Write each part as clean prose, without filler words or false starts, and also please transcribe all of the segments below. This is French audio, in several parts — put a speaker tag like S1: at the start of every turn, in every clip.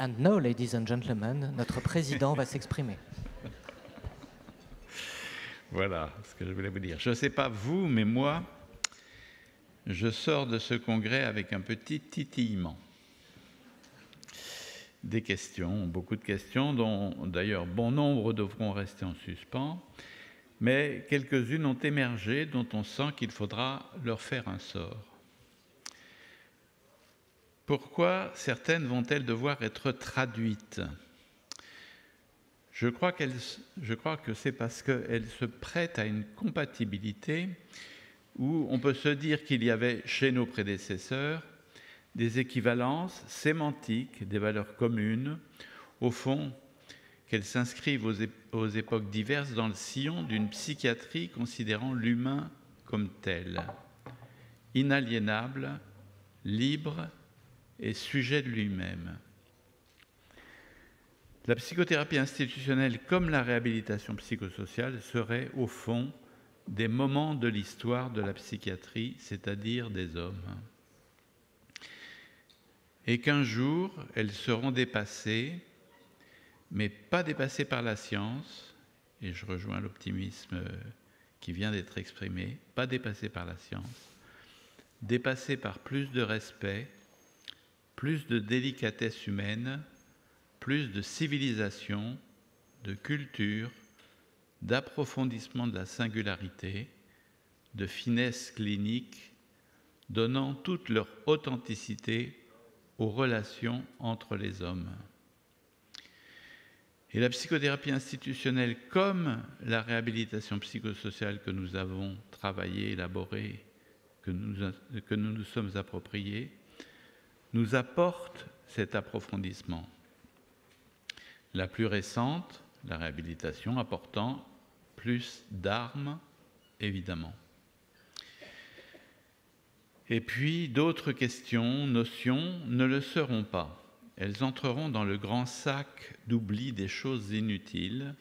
S1: And now, ladies and gentlemen, notre président va s'exprimer.
S2: Voilà ce que je voulais vous dire. Je ne sais pas vous, mais moi, je sors de ce congrès avec un petit titillement. Des questions, beaucoup de questions, dont d'ailleurs bon nombre devront rester en suspens, mais quelques-unes ont émergé dont on sent qu'il faudra leur faire un sort. Pourquoi certaines vont-elles devoir être traduites ? Je crois que c'est parce qu'elles se prêtent à une compatibilité où on peut se dire qu'il y avait chez nos prédécesseurs des équivalences sémantiques, des valeurs communes, au fond, qu'elles s'inscrivent aux époques diverses dans le sillon d'une psychiatrie considérant l'humain comme tel, inaliénable, libre et sujet de lui-même. La psychothérapie institutionnelle comme la réhabilitation psychosociale seraient au fond des moments de l'histoire de la psychiatrie, c'est-à-dire des hommes. Et qu'un jour, elles seront dépassées, mais pas dépassées par la science, et je rejoins l'optimisme qui vient d'être exprimé, pas dépassées par la science, dépassées par plus de respect, plus de délicatesse humaine, plus de civilisation, de culture, d'approfondissement de la singularité, de finesse clinique, donnant toute leur authenticité aux relations entre les hommes. Et la psychothérapie institutionnelle, comme la réhabilitation psychosociale que nous avons travaillée, élaborée, que nous nous sommes appropriée, nous apporte cet approfondissement. La plus récente, la réhabilitation, apportant plus d'armes, évidemment. Et puis, d'autres questions, notions, ne le seront pas. Elles entreront dans le grand sac d'oubli des choses inutiles,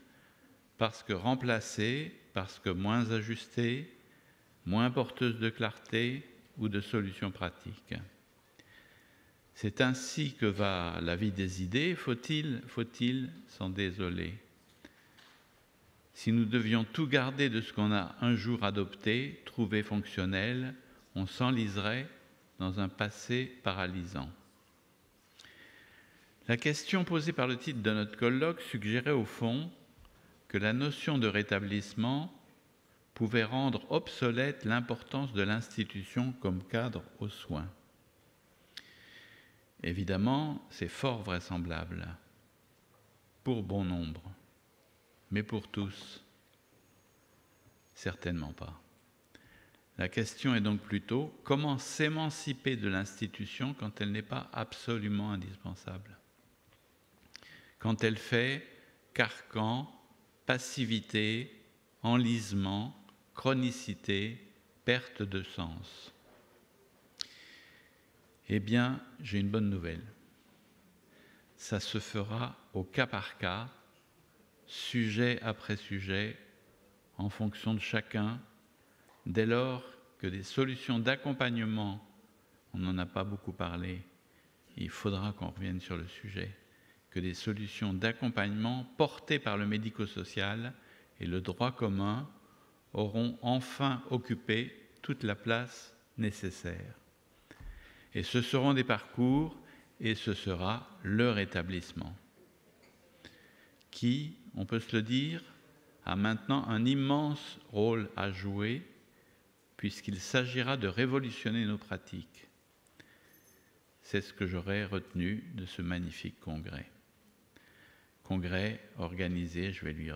S2: parce que remplacées, parce que moins ajustées, moins porteuses de clarté ou de solutions pratiques. C'est ainsi que va la vie des idées, faut-il s'en désoler? Si nous devions tout garder de ce qu'on a un jour adopté, trouvé fonctionnel, on s'enliserait dans un passé paralysant. La question posée par le titre de notre colloque suggérait au fond que la notion de rétablissement pouvait rendre obsolète l'importance de l'institution comme cadre aux soins. Évidemment, c'est fort vraisemblable, pour bon nombre, mais pour tous, certainement pas. La question est donc plutôt comment s'émanciper de l'institution quand elle n'est pas absolument indispensable, quand elle fait carcan, passivité, enlisement, chronicité, perte de sens. Eh bien, j'ai une bonne nouvelle. Ça se fera au cas par cas, sujet après sujet, en fonction de chacun, dès lors que des solutions d'accompagnement, on n'en a pas beaucoup parlé, il faudra qu'on revienne sur le sujet, que des solutions d'accompagnement portées par le médico-social et le droit commun auront enfin occupé toute la place nécessaire. Et ce seront des parcours et ce sera leur établissement qui, on peut se le dire, a maintenant un immense rôle à jouer puisqu'il s'agira de révolutionner nos pratiques. C'est ce que j'aurais retenu de ce magnifique congrès. Congrès organisé, je vais lui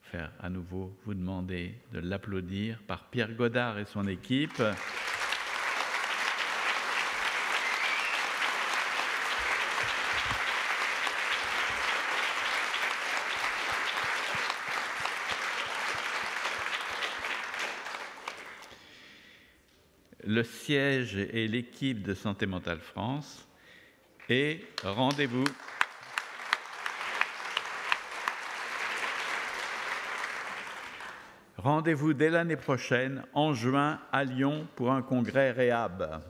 S2: faire à nouveau vous demander de l'applaudir, par Pierre Godard et son équipe. Le siège et l'équipe de Santé Mentale France et rendez-vous dès l'année prochaine, en juin, à Lyon, pour un congrès Réhab.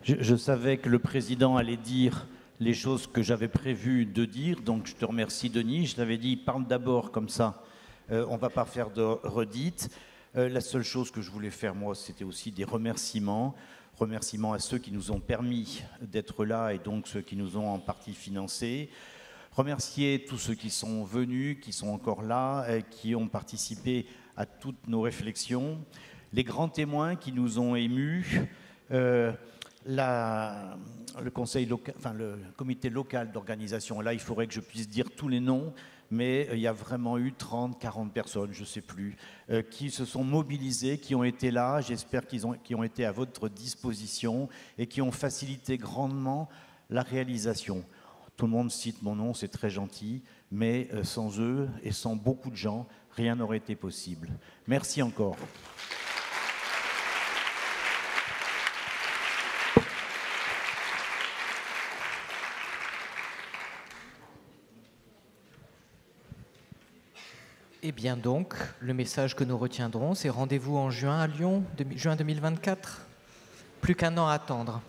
S3: Je savais que le président allait dire les choses que j'avais prévu de dire, donc je te remercie Denis. Je t'avais dit, parle d'abord comme ça, on ne va pas faire de redites. La seule chose que je voulais faire moi, c'était aussi des remerciements. Remerciements à ceux qui nous ont permis d'être là et donc ceux qui nous ont en partie financés. Remercier tous ceux qui sont venus, qui sont encore là, qui ont participé à toutes nos réflexions. Les grands témoins qui nous ont émus. Le conseil local, enfin le comité local d'organisation, là il faudrait que je puisse dire tous les noms, mais il y a vraiment eu 30, 40 personnes, je ne sais plus, qui se sont mobilisées, qui ont été là, j'espère qu'ils ont été à votre disposition et qui ont facilité grandement la réalisation. Tout le monde cite mon nom, c'est très gentil, mais sans eux et sans beaucoup de gens, rien n'aurait été possible. Merci encore.
S1: Eh bien donc, le message que nous retiendrons, c'est rendez-vous en juin à Lyon, juin 2024. Plus qu'un an à attendre.